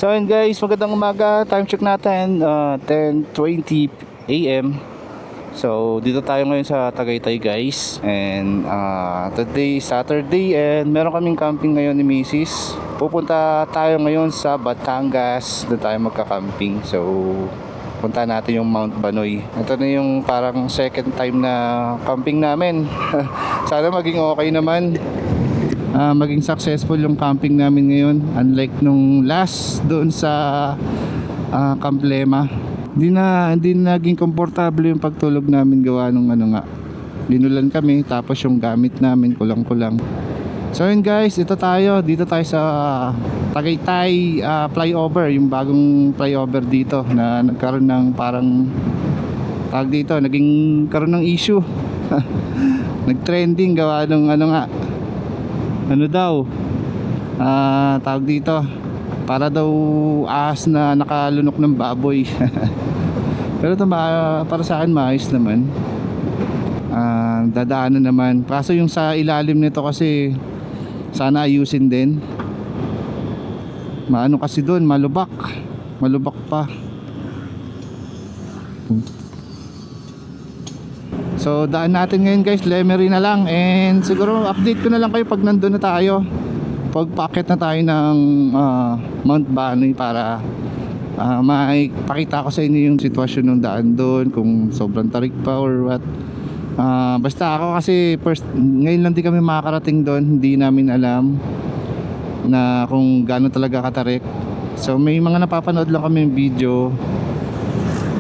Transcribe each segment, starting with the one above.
So ayun guys, magandang umaga. Time check natin 10:20 AM. So dito tayo ngayon sa Tagaytay guys. And today Saturday and meron kaming camping ngayon ni Mrs. Pupunta tayo ngayon sa Batangas. Doon tayo magka-camping. So punta natin yung Mount Banoy. Ito na yung parang second time na camping namin. Sana maging okay naman. Maging successful yung camping namin ngayon, unlike nung last doon sa Camp Lema. Hindi naging komportable yung pagtulog namin, gawa nung linulan kami, tapos yung gamit namin kulang-kulang. So yun guys, dito tayo sa Tagaytay flyover, yung bagong flyover dito na nagkaroon ng parang tawag dito, naging karoon ng issue. Nag-trending gawa nung tawag dito, para daw ahas na nakalunok ng baboy. Pero ito para sa akin maayos naman. Dadaanan naman, kaso yung sa ilalim nito kasi sana ayusin din. Maano kasi doon, malubak pa. So daan natin ngayon guys, Lemery na lang. And siguro update ko na lang kayo pag nandun na tayo, pagpakit na tayo ng Mount Banoy, para maipakita ko sa inyo yung sitwasyon ng daan doon, kung sobrang tarik pa or what. Basta ako kasi ngayon lang din kami makakarating doon, hindi namin alam na kung gaano talaga katarik. So may mga napapanood lang kami yung video,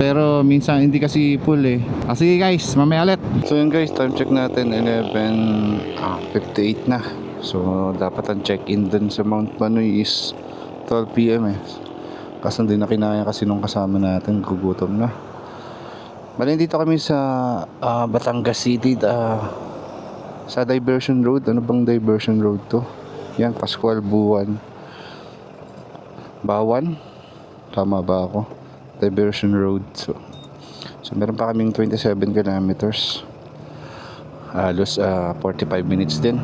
pero minsan hindi kasi full eh. Sige guys, mamaya ulit. So yun guys, time check natin 11:58 na. So dapat ang check-in dun sa Mount Banoy is 12 PM eh. Kaso hindi na kinaya kasi nung kasama natin, gugutom na. Bali dito kami sa Batangas City, sa Diversion Road. Ano bang Diversion Road to? Yan, Pascual Buwan Bawan? Tama ba ako? Diversion Road. So meron pa kaming 27 kilometers. Halos 45 minutes din.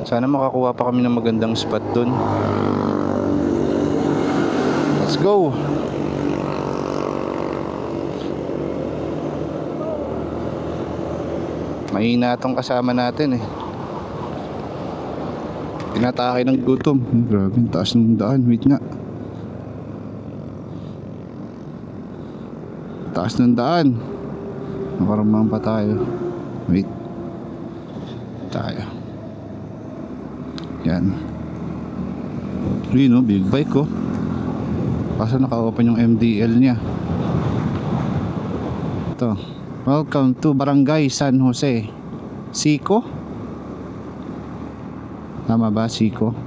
Sana makakuha pa kami ng magandang spot dun. Let's go! Mahina tong kasama natin eh. Tinatake ng gutom. Grabe, taas ng daan. Wait nga. Taas ng daan. Nakaramahan pa tayo. Wait. Tayo. Yan. Yun o, big bike ko. Kaso naka-open yung MDL niya. Ito. Welcome to Barangay San Jose. Siko? Tama ba? Siko?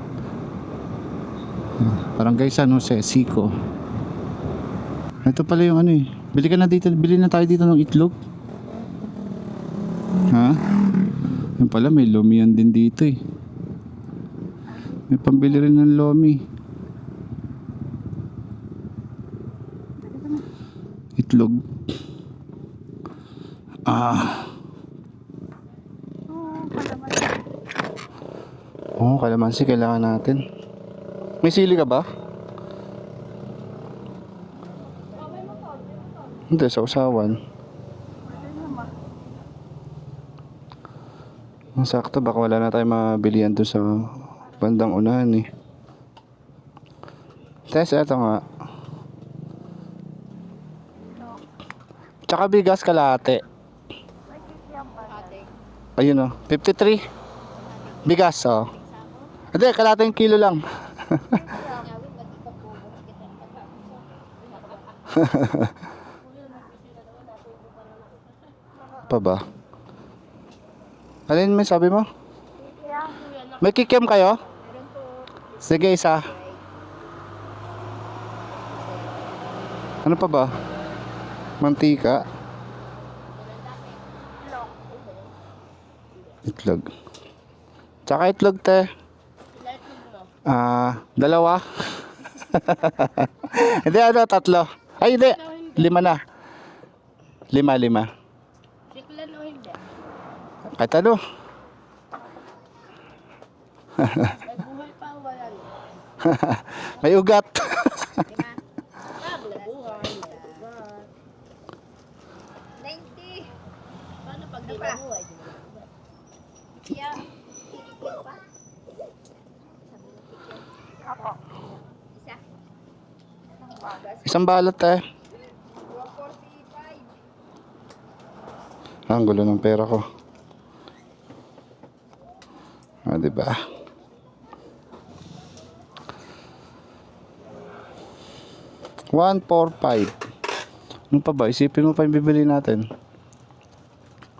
Barangay San Jose, Siko. Ito pala yung bili na tayo dito ng itlog. Ha? Yan pala, may lomi yan din dito eh. May pambili rin ng lomi. Itlog. Kalamansi kailangan natin. May sili ka ba? Hindi, sa usawan. Sakto, baka wala na tayong mabilihan doon sa bandang unahan eh. Tess, eto nga. Tsaka bigas kalahati. Ayun o, 53. Bigas o. Hindi, kalahating kilo lang. Pa ba? Alin may sabi mo? May kikiam kayo? Sige, isa. Ano pa ba? Mantika. Itlog. Tsaka itlog te. Dalawa. Hindi, tatlo. Ay, hindi. 5 na. 5. Siklan o hindi? Kahit ano. May buhay pa o wala na? May ugat. 90. Paano pag Ano di pa? nabuhay? Kaya, titikil pa. Sabi mo, tikil. Ako. Isa. Isang balot eh. 445. Ang gulo ng pera ko. Ah, diba? $145. Ano pa ba? Isipin mo pa yung bibili natin.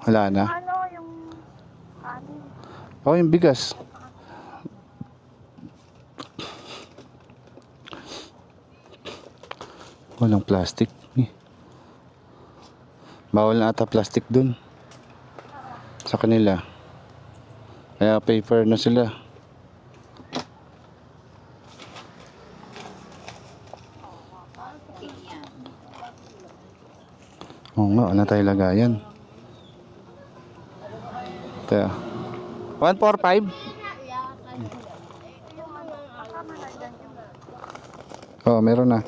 Wala na. Ano yung kanin? Oh, yung bigas. Walang plastic. Bawal na ata plastic dun. Sa kanila. Kaya paper na sila. Oo nga, ano tayo lagayan? Ito. 145? Oo, meron na.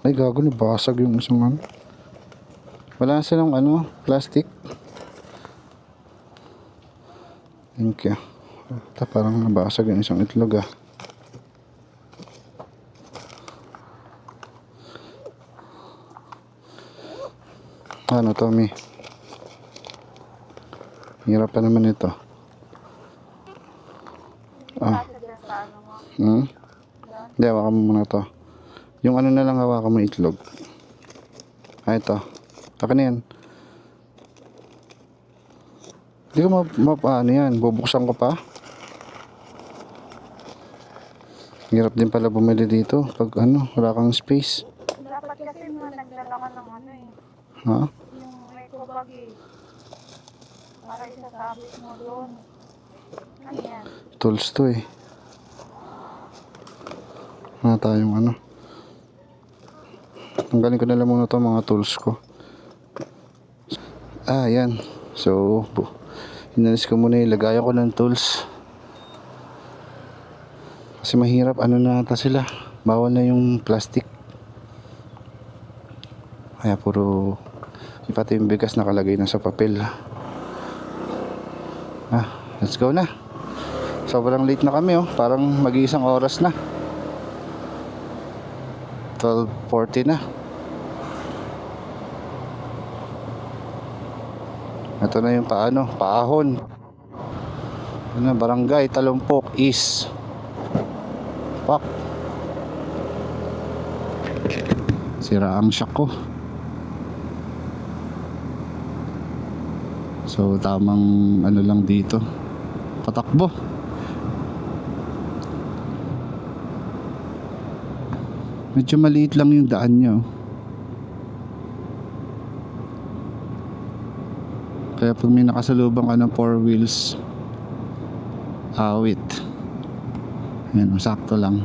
Ay, gago, nabasag yung isang ano. Wala silang ano, plastic. Thank you. Ito, parang nabasag yung isang itlog ah. Ano, Tommy? Hirap pa naman ito. Ah. Hindi, hawakan mo muna to. Yung ano na lang hawakan mo itlog. Ah, ito. Taka na yan. Hindi ko ano yan. Bubuksan ko pa. Hirap din pala bumili dito. Pag ano, wala kang space. Dapat kasi mga nagdala ka ng ano eh. Ha? Yung may kubag eh. Para isasabit mo doon. Ano yan? Tools to eh. Wala tayong ano. Tanggalin ko na lang muna to mga tools ko. Ah, yan. So, inalis ko muna yung lagayan ko ng tools. Kasi mahirap, ano na ata sila. Bawal na yung plastic. Kaya puro, pati yung bigas nakalagay na sa papel. Ah, let's go na. Sobrang late na kami oh. Parang mag-iisang oras na. 12:40 na. Ito na yung paahon. Ano, Barangay Talumpok East. Pak. Sira ang shock ko. So tamang ano lang dito. Patakbo. Medyo maliit lang yung daan niya oh. Kaya pag may nakasalubang ka ng 4 wheels, awit. Ayan, sakto lang.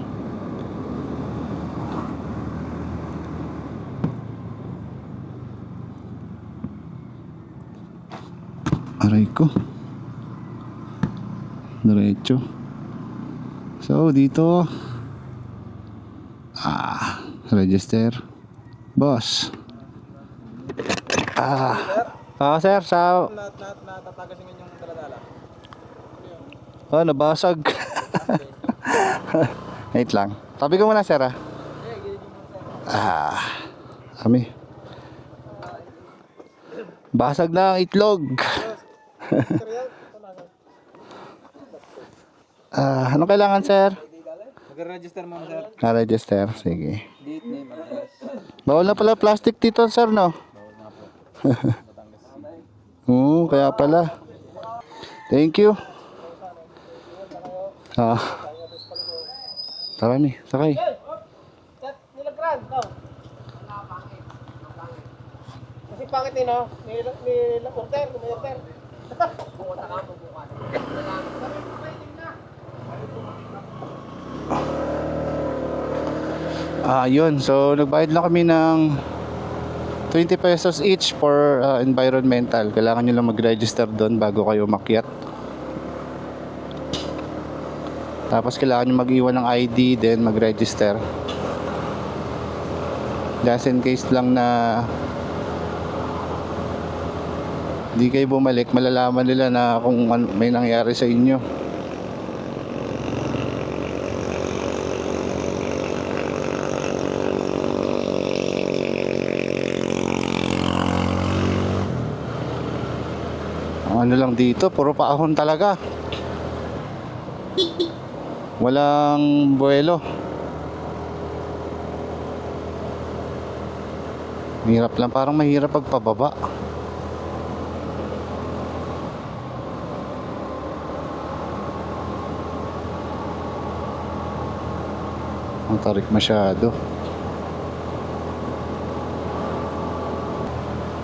Aray ko. Diretso. So, dito. Register. Boss. Sir, sa... Natatagasin yung daladala. Oh, nabasag. Wait lang. Tabi ko muna, sir, ah. Kami. Basag na ang itlog. Ano kailangan, sir? Mag-register mo, sir. Register, sige. Date, name, address. Bawal na pala plastic dito, sir, no? Oo, kaya pala. Thank you. Tara ni, sakay. Nilagran, ito. Kasi pangit din, no? May order. Yun. So, nagbayad lang kami ng 20 pesos each for environmental. Kailangan nyo lang mag-register doon bago kayo makyat. Tapos kailangan nyo mag-iwan ng ID, then mag-register. Just in case lang na Hindi kayo bumalik, malalaman nila na kung may nangyari sa inyo. Ang ano lang dito, puro paahon talaga. Walang buwelo. Hirap lang, parang mahirap pagpababa. Ang tarik masyado.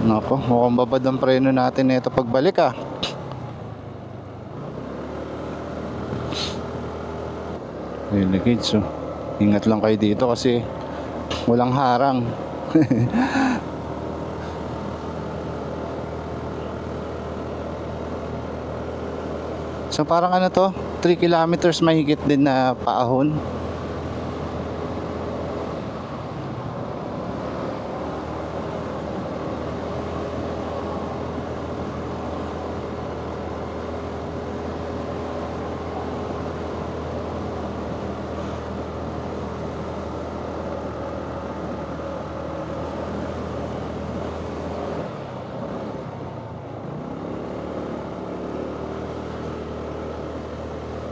Nako, mukhang babad ang preno natin nito pagbalik ah. Ayun na kids, oh. Ingat lang kayo dito kasi walang harang. So parang ano to, 3 kilometers mahigit din na paahon.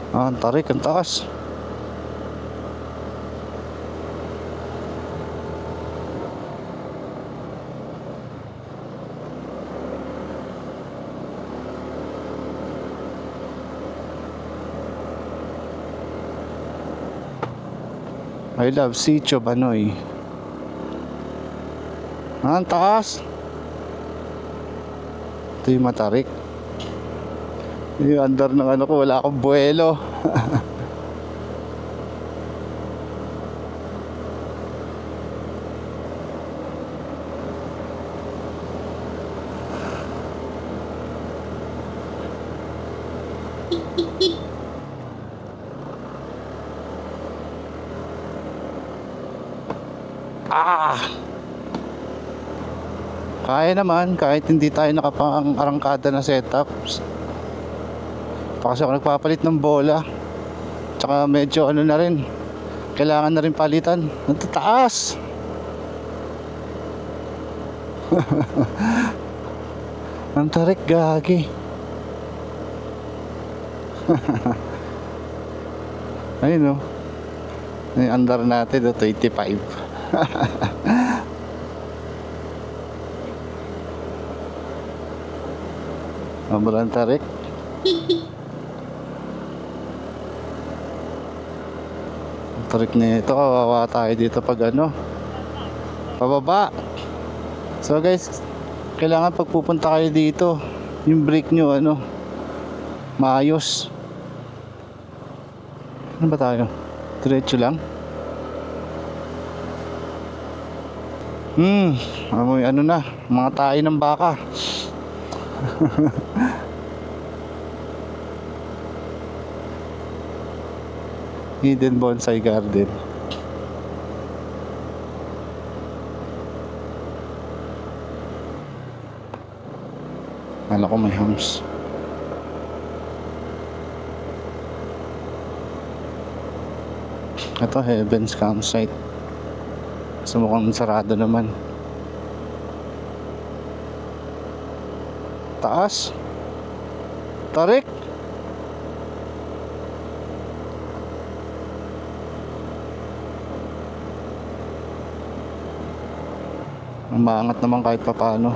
Ang tarik, ang taas. I love Sitio Banoy. Ang taas. Ito yung matarik. Yung under ng ano ko, wala akong buwelo. Kaya naman kahit hindi tayo nakapang-arangkada na setups. Kasi ako nagpapalit ng bola. Tsaka medyo ano na rin, kailangan na rin palitan. Natataas. Ang tarik, gagi. Ayun, oh. Yung under natin, 25. Sobrang tarik. Ang tarik nito, kawawa tayo dito pag ano, pababa. So guys, kailangan pag pupunta kayo dito, yung brake nyo ano, maayos. Ano ba tayo? Diretso lang. Amoy ano na, mga tayo ng baka. Hidden bonsai garden. Kala ko may hams. Ito, Heaven's Campsite. So mukhang sarado naman. Taas. Tarik. Umaangat naman kahit papaano.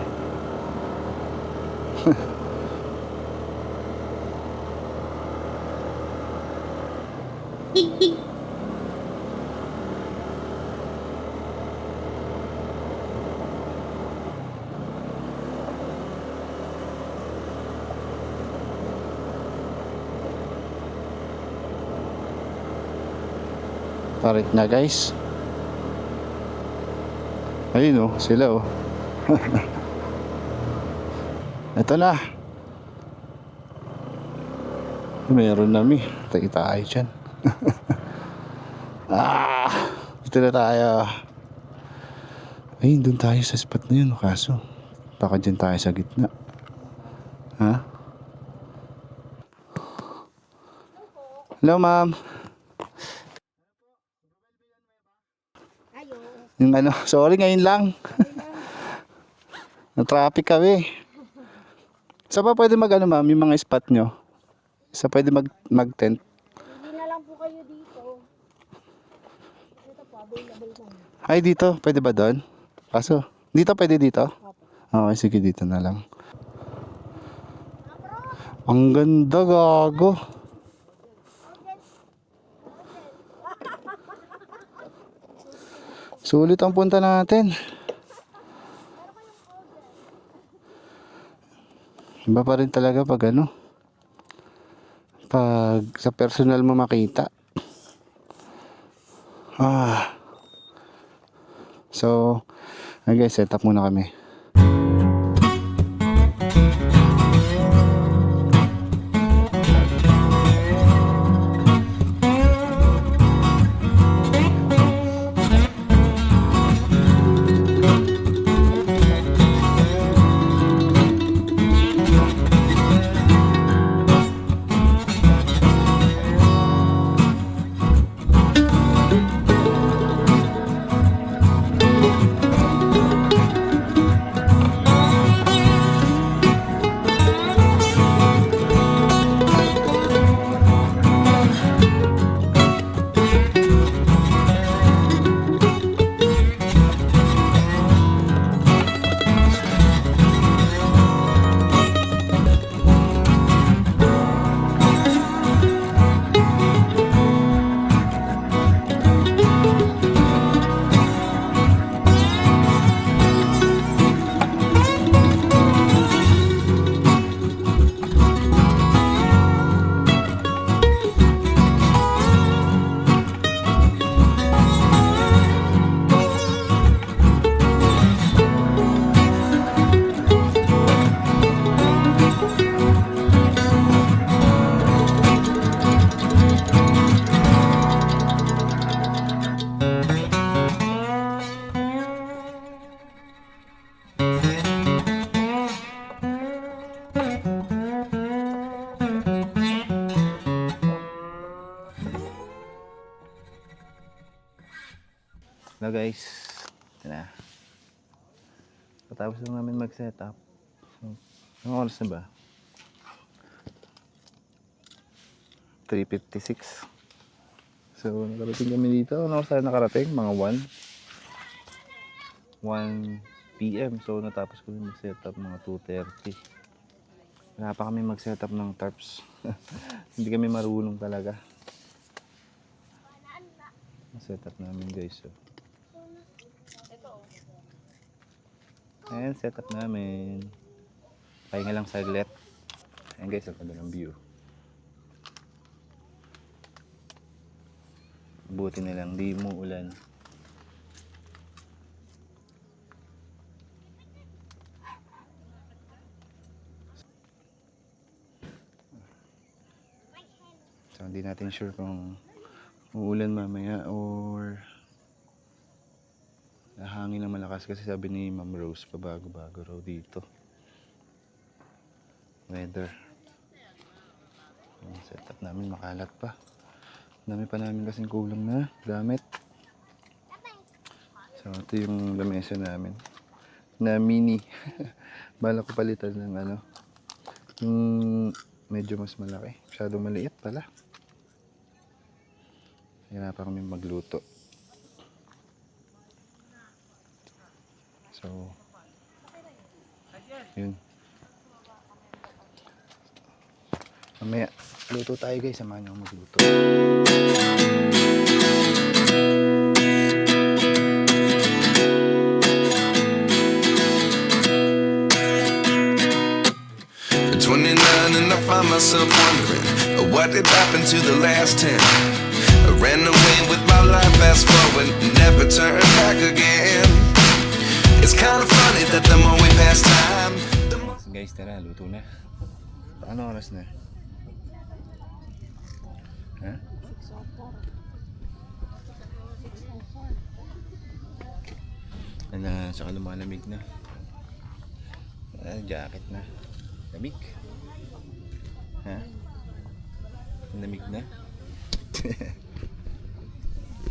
Tarik na guys. Ayun, oh, sila oh. Ito na. Meron na mi. Tayo tayo dyan. Ito na tayo. Ayun, dun tayo sa spot na yun. Kaso baka dyan tayo sa gitna. Ha? Hello, ma'am. Ayo. Yung ano, sorry ngayon lang. Na-traffic kami. Saan ba pwede mag ano, ma'am, yung mga spot nyo? Saan pwede mag-tent? Hindi na lang po kayo dito. Ito po, available po. Ay, dito. Pwede ba doon? Kaso, dito pwede dito? Okay, sige, dito na lang. Ang ganda, gago. Sulit ang punta natin. Iba pa rin talaga pag ano, pag sa personal mo makita. So, okay, set up muna kami. Hello guys, ito na. Patapos lang namin mag-setup. So, anong oras na ba? 3:56. So, nakarating kami dito. Anong oras tayo nakarating? Mga 1 PM. So, natapos kami mag-setup mga 2:30. Wala pa kami mag-setup ng tarps. Hindi kami marunong talaga. Setup namin guys. So. Ayan, setup namin. Pahinga lang saglit. Ayan guys, ang ganda ng view. Buti na lang, di mo ulan. So, hindi natin sure kung uulan mamaya or hangin na malakas kasi sabi ni Ma'am Rose pabago-bago raw dito weather. Yung setup namin makalat pa, dami pa namin kasing kulang na gamit. So ito yung lamesa namin na mini. Bala ko palitan ng ano, yung medyo mas malaki, masyado maliit pala. Hirapan kami magluto. So, yun. Mamaya, luto tayo guys. Samahan niyo ako magluto. At 29 and I find myself wondering what did happen to the last 10. I ran away with my life, fast forward, never turn back again. It's kind of funny that the more we pass time, the more... Guys, tara, luto na. Ano oras na? Ha? 6:04. Saka lumalamig na. Jacket na. Lamig. Ha? Lamig na.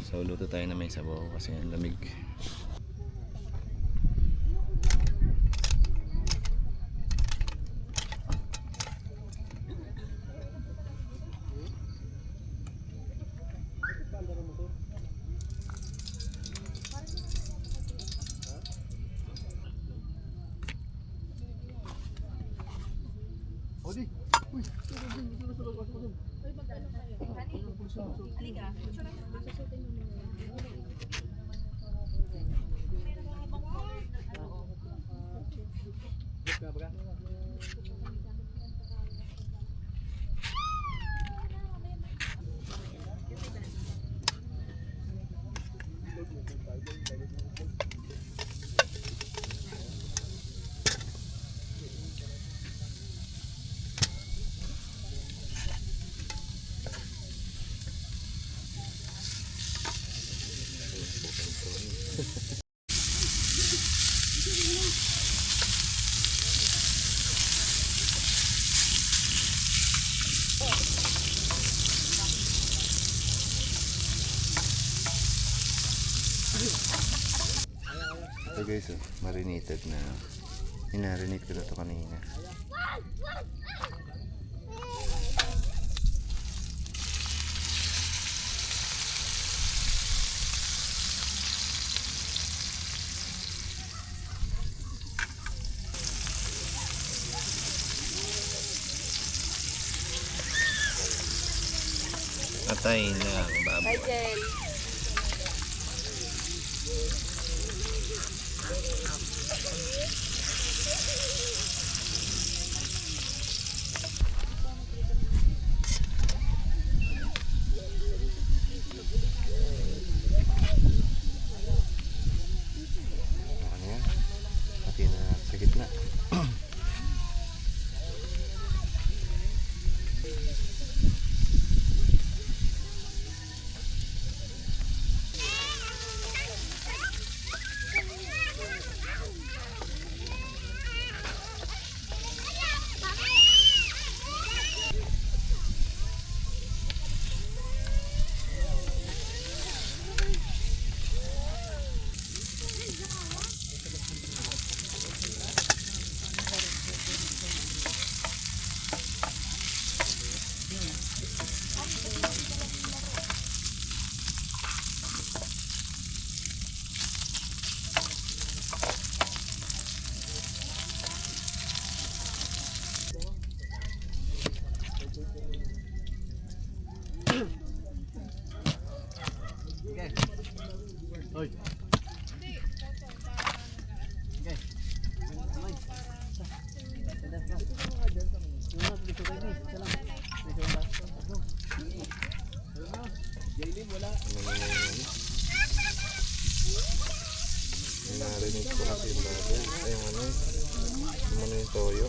So luto tayo na may sabaw kasi ang lamig. Ito guys, oh, marinated na. Inarinate ko na ito kanina. Patay na ang baboy. Ano yan? Pati na sa gitna. Narinig ko kasi yung baboy. Ay, yung toyo.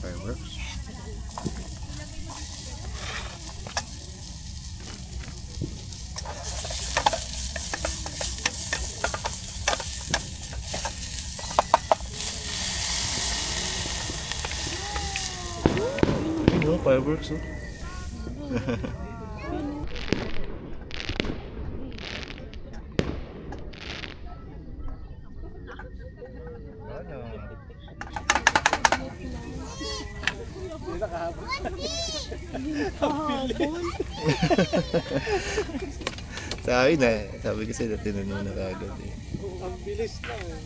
Fireworks. Ayun, fireworks, oh. Sabi kasi na tinanong na kagad eh. Ang bilis lang eh.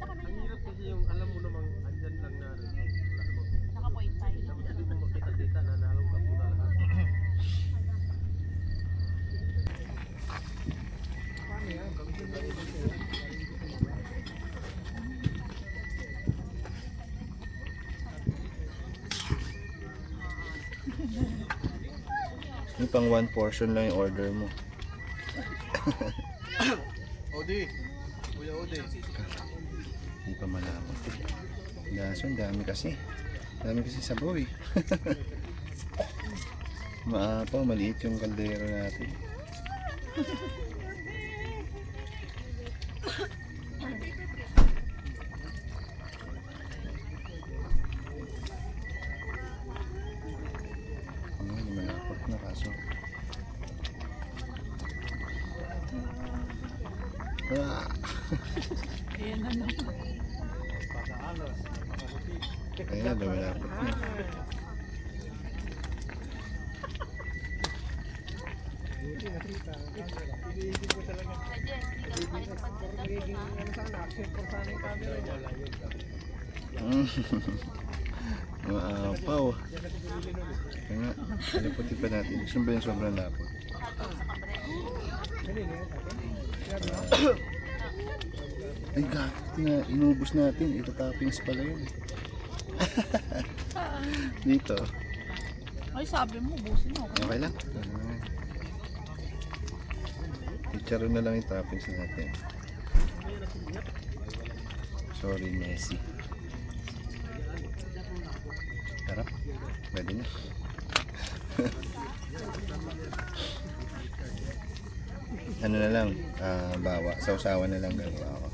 Ang hirap kasi yung alam mo namang andyan lang na rin. Wala namang Nakapoint tayo. tapos hindi mo makita-kita na nalungkap mo na lahat. Yung pang one portion lang yung order mo. Odi! Kuya Odi! Hindi pa malaman. Gaso, dami kasi. Dami kasi sabaw eh. Maapaw, maliit yung kaldero natin. Hindi malapot na kaso. Ah! Ayan na naman. Ayan, lumalapot na. Maapaw. Kaya nga, aliputin pa natin. Gusto mo ba yung sobrang lapot? Ay, gagawin na. Inubos natin. Ito toppings pala yun. Dito. Ay, sabi mo, busin mo. Okay lang. Chicharon na lang yung toppings natin. Sorry, Messi. Harap. Pwede na. Ano na lang, bawa. Sausawan na lang gagawa ako.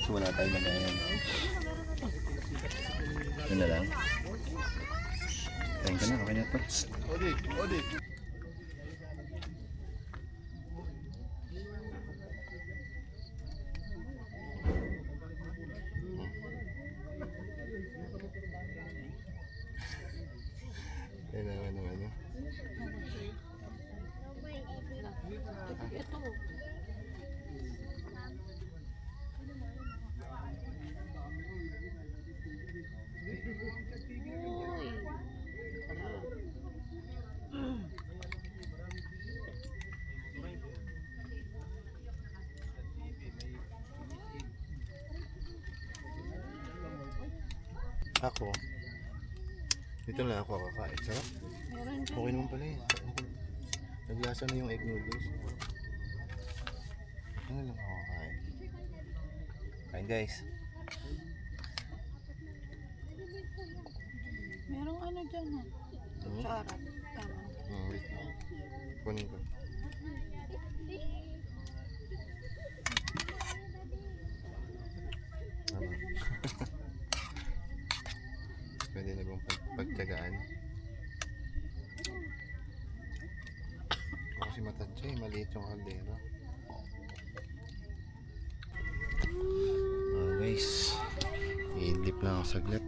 So wala tayong nagayan. Ano na lang. Kain ka na, okay na to. Odi! Odi! Kailangan ng ano. Ito. Uy. Ako. Dito lang ako kakain. Sarap. Meron dyan. Okay naman pala eh. Naglasa na yung egg noodles. Ano lang ako kakain. Kain guys. Merong ano dyan ha. Hmm? Charot. Tama. Wait. Kunin ko. Tama. Pwede na bang pagtyagaan? Kasi matansya eh, maliit yung kaldero. Guys, i-dip lang ako saglit.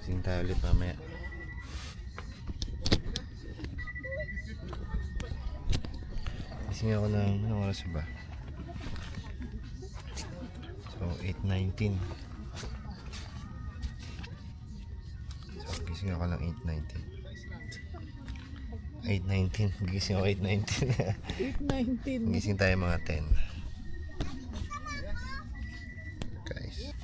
Sing tayo ulit mamaya. Gising ako ng anong oras ba? So 8:19. So gising ako ng 8:19. 8:19. Gising ako 8:19. 8:19. Gising tayo mga 10. Guys.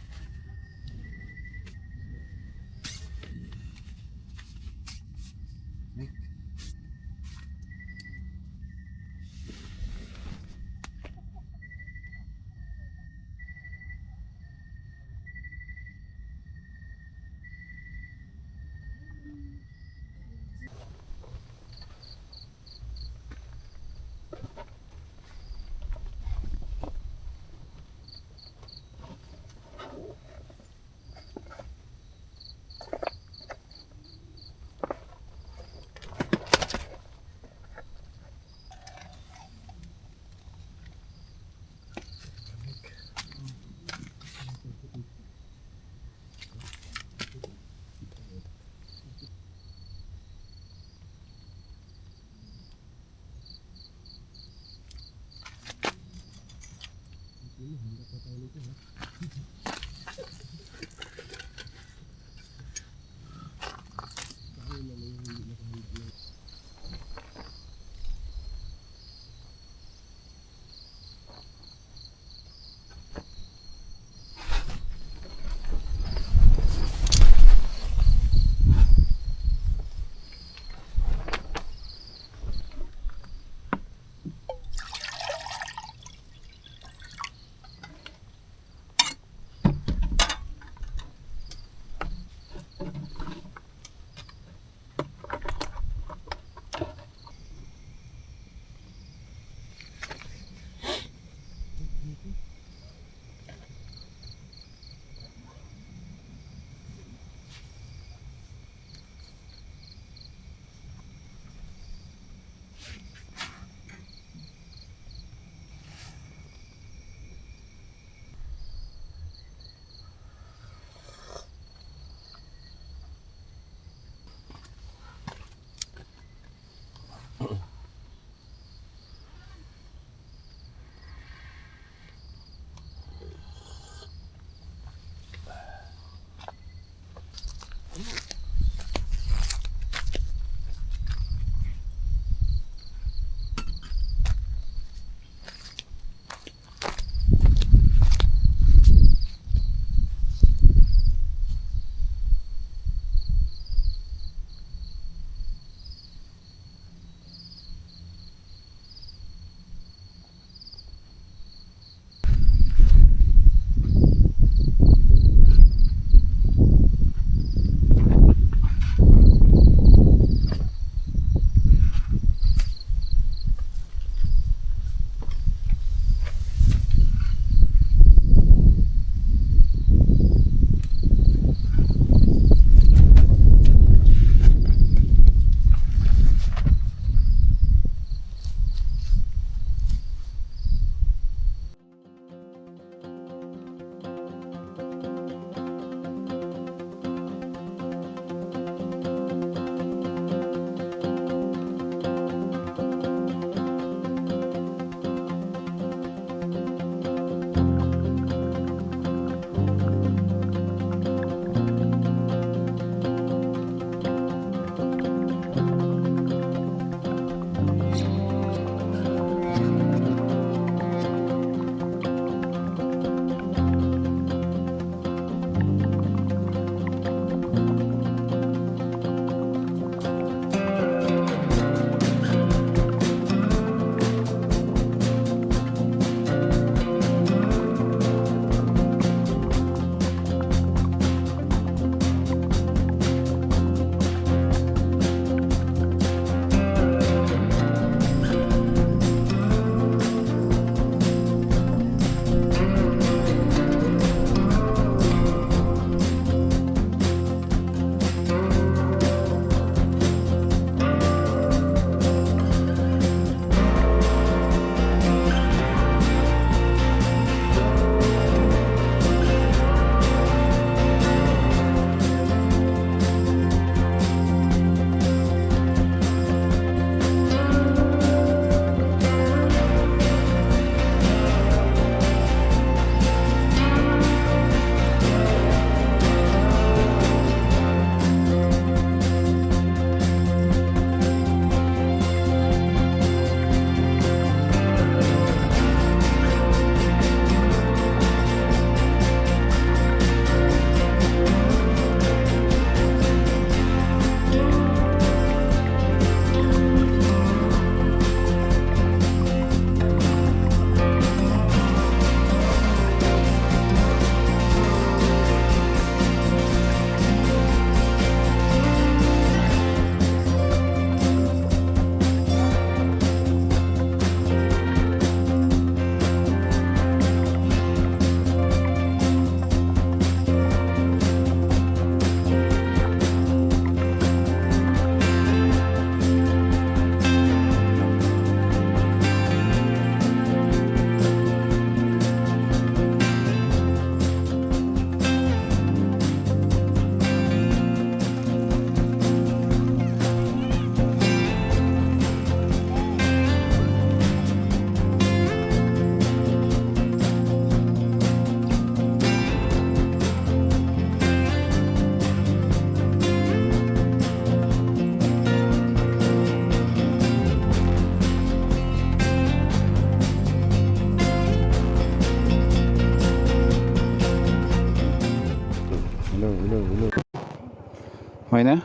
Okay na?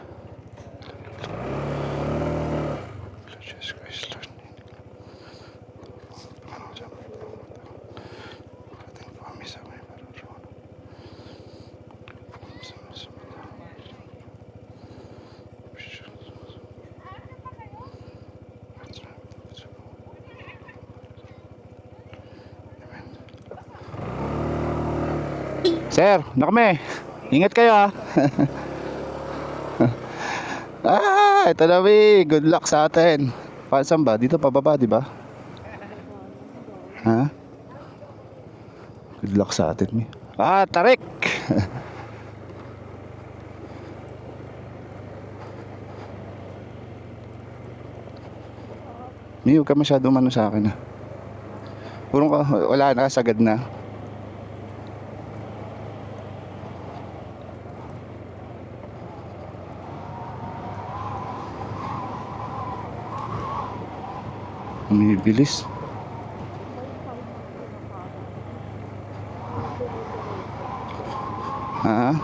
Jesus Christ, Lord. Sir, na kami. Ingat kayo ha. Ito na good luck sa atin. Saan ba? Dito pababa, di ba? Ha? Good luck sa atin, mi. Tarik! Mi, huwag ka masyado mano sa akin ha. Purong ka, wala na, sagad na. Umibilis. Ha?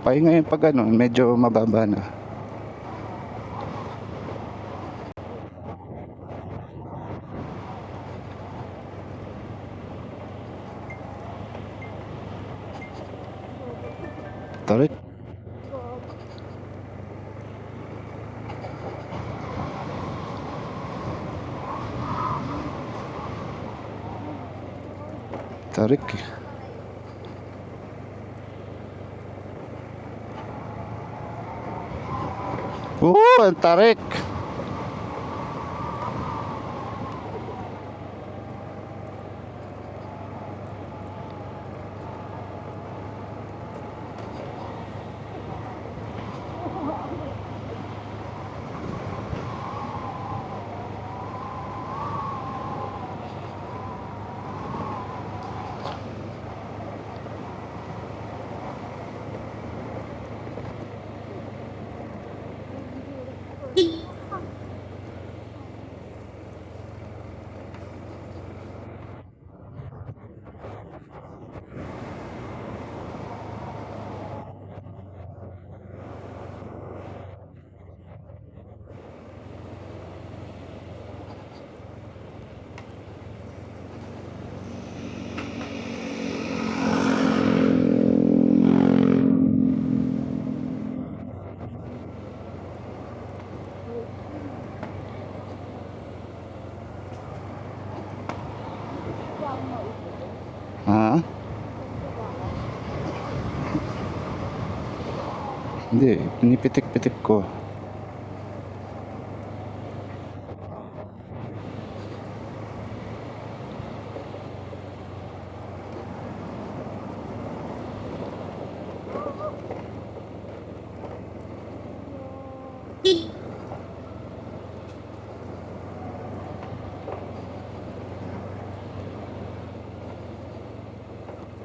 Pahinga yung pag ano, medyo mababa na. Tarik. Tarik. Ang tarik. Ha? Hindi, pinipitik-pitik ko.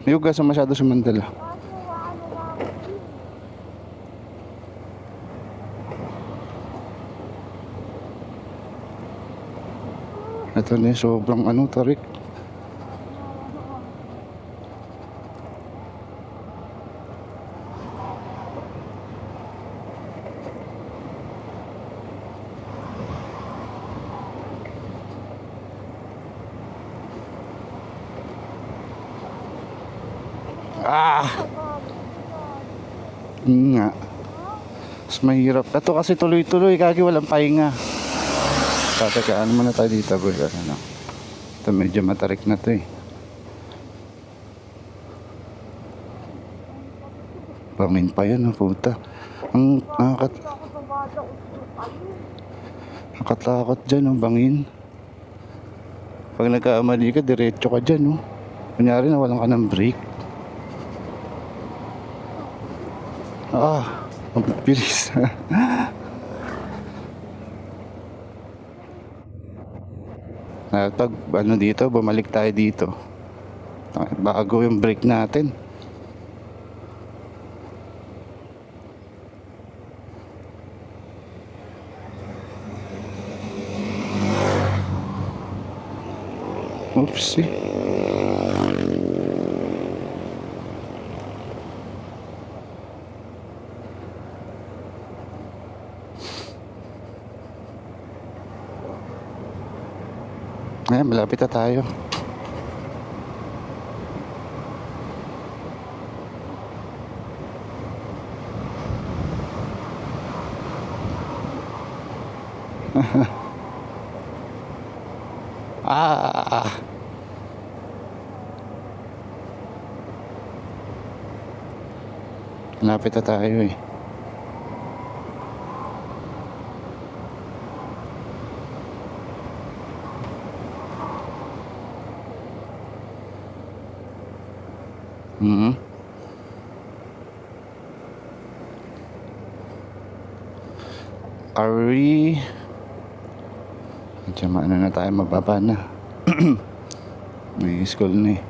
Yung gas masyado sumandala. Ito na yung sobrang ano, tarik. Nga. Mas mahirap. Ito kasi tuloy-tuloy, kagi walang pahinga. Tatakaan muna tayo dito, boy. Ano? Ito medyo matarik na to eh. Bangin pa yan, puta. Ang nakatakot dyan, bangin. Pag nagkamali ka, diretso ka dyan, kunyari na walang ka ng brake. Ang bilis. Pag ano dito, bumalik tayo dito. Bago yung brake natin. Oopsie. Ngayon, malapit na tayo. Ah. Malapit na tayo eh. Are we... Medyo maano na tayo, mababa na. May school na eh.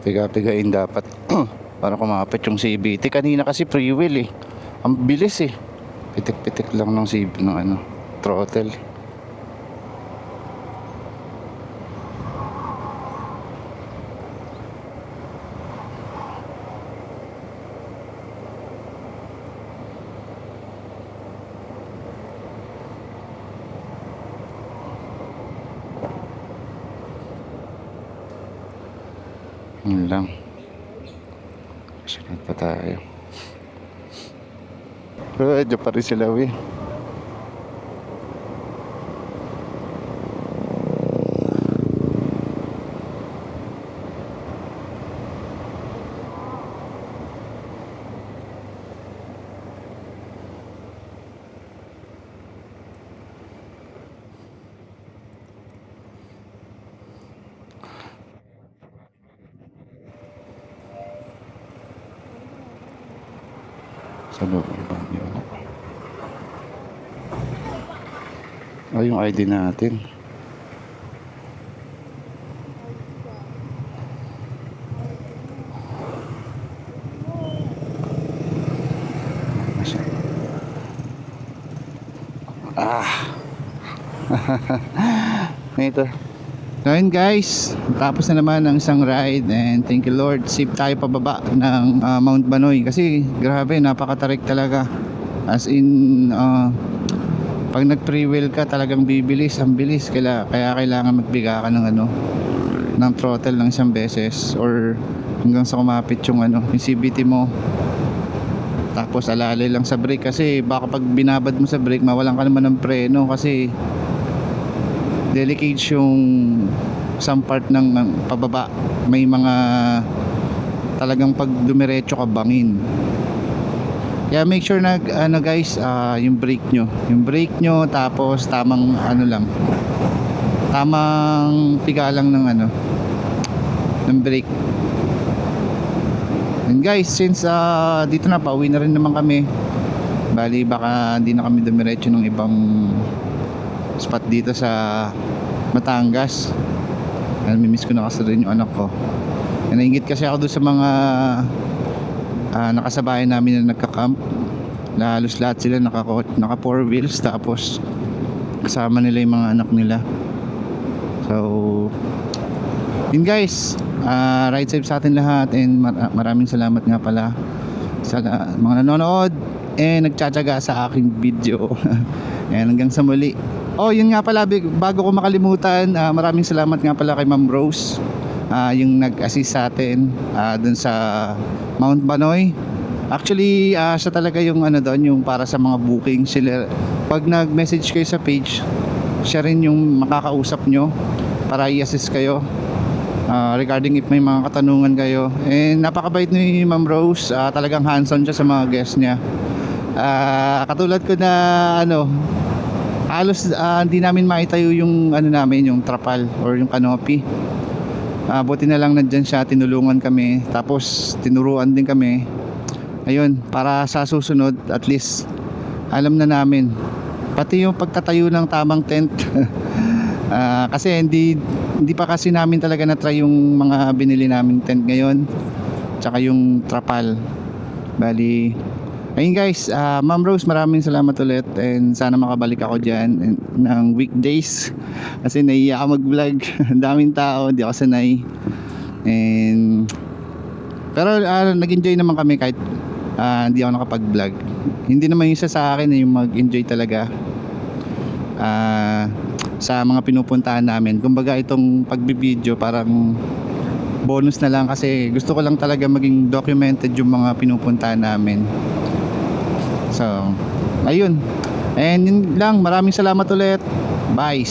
Piga-pigain dapat para kumapit yung CVT. Kanina kasi free wheel eh. Ang bilis eh. Pitik-pitik lang ng CVT ng ano, throttle. Yun lang. Sunod pa tayo. Diyan pa rin sila eh. Sa loob ba? Yun. Yung ID natin. Ito. So yun guys, tapos na naman ang isang ride and thank you Lord, safe tayo pababa ng Mount Banoy kasi grabe, napakatarik talaga. As in pag nag pre-wheel ka talagang bibilis, ang bilis, kaya kailangan magbiga ka ng ano, ng throttle ng isang beses or hanggang sa kumapit yung ano, yung CVT mo. Tapos alalay lang sa brake kasi baka pag binabad mo sa brake mawalan ka naman ng preno kasi delicate yung some part ng pababa, may mga talagang pag dumiretso ka bangin. Kaya make sure na ano guys, yung brake nyo tapos tamang ano lang, tamang piga lang ng ano, ng brake. And guys, since dito na pauwi na rin naman kami, bali baka hindi na kami dumiretso ng ibang spot dito sa Batangas. Namimiss ko na kasi rin yung anak ko. Naingit kasi ako doon sa mga nakasabayan namin na nagka-camp. Halos lahat sila naka 4 wheels tapos kasama nila yung mga anak nila. So yun guys, ride safe sa atin lahat and maraming salamat nga pala sa mga nanonood and nagtsatsaga sa aking video. And hanggang sa muli. Oh, yun nga pala, bago ko makalimutan, maraming salamat nga pala kay Ma'am Rose, yung nag-assist sa atin dun sa Mount Banoy. Actually, siya talaga yung ano doon, yung para sa mga booking. Sila, pag nag-message kayo sa page, siya rin yung makakausap nyo para i-assist kayo regarding if may mga katanungan kayo. And napakabait ni Ma'am Rose, talagang hands-on siya sa mga guests niya. Katulad ko na ano, halos hindi namin maitayo yung ano namin, yung trapal or yung canopy. Buti na lang nandyan siya, tinulungan kami, tapos tinuruan din kami. Ayun, para sa susunod at least alam na namin pati yung pagtatayo ng tamang tent. Kasi hindi pa kasi namin talaga na try yung mga binili namin tent ngayon, tsaka yung trapal. Bali Ayun guys, Ma'am Rose, maraming salamat ulit and sana makabalik ako dyan ng weekdays kasi naiiyak ako mag-vlog. Ang daming tao, hindi ako sanay. And pero nag-enjoy naman kami kahit hindi ako nakapag-vlog. Hindi naman yung isa sa akin yung mag-enjoy talaga sa mga pinupuntahan namin. Kumbaga itong pagbibideo parang bonus na lang kasi gusto ko lang talaga maging documented yung mga pinupuntahan namin. So, ayun. And yun lang, maraming salamat ulit. Bye.